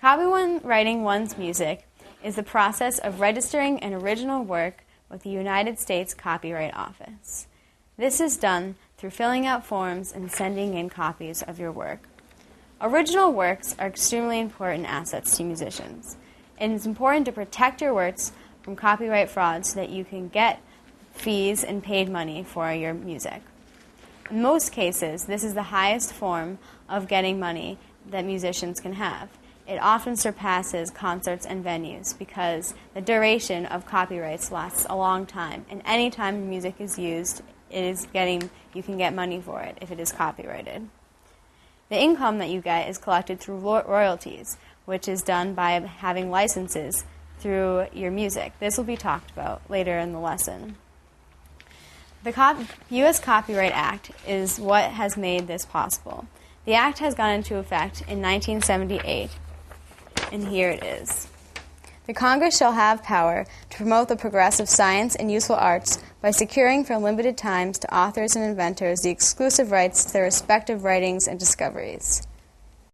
Copywriting one's music is the process of registering an original work with the United States Copyright Office. This is done through filling out forms and sending in copies of your work. Original works are extremely important assets to musicians. It is important to protect your works from copyright fraud so that you can get fees and paid money for your music. In most cases, this is the highest form of getting money that musicians can have. It often surpasses concerts and venues because the duration of copyrights lasts a long time, and any time music is used, you can get money for it if it is copyrighted. The income that you get is collected through royalties, which is done by having licenses through your music. This will be talked about later in the lesson. The U.S. Copyright Act is what has made this possible. The Act has gone into effect in 1978, and here it is. The Congress shall have power to promote the progress of science and useful arts by securing for limited times to authors and inventors the exclusive rights to their respective writings and discoveries.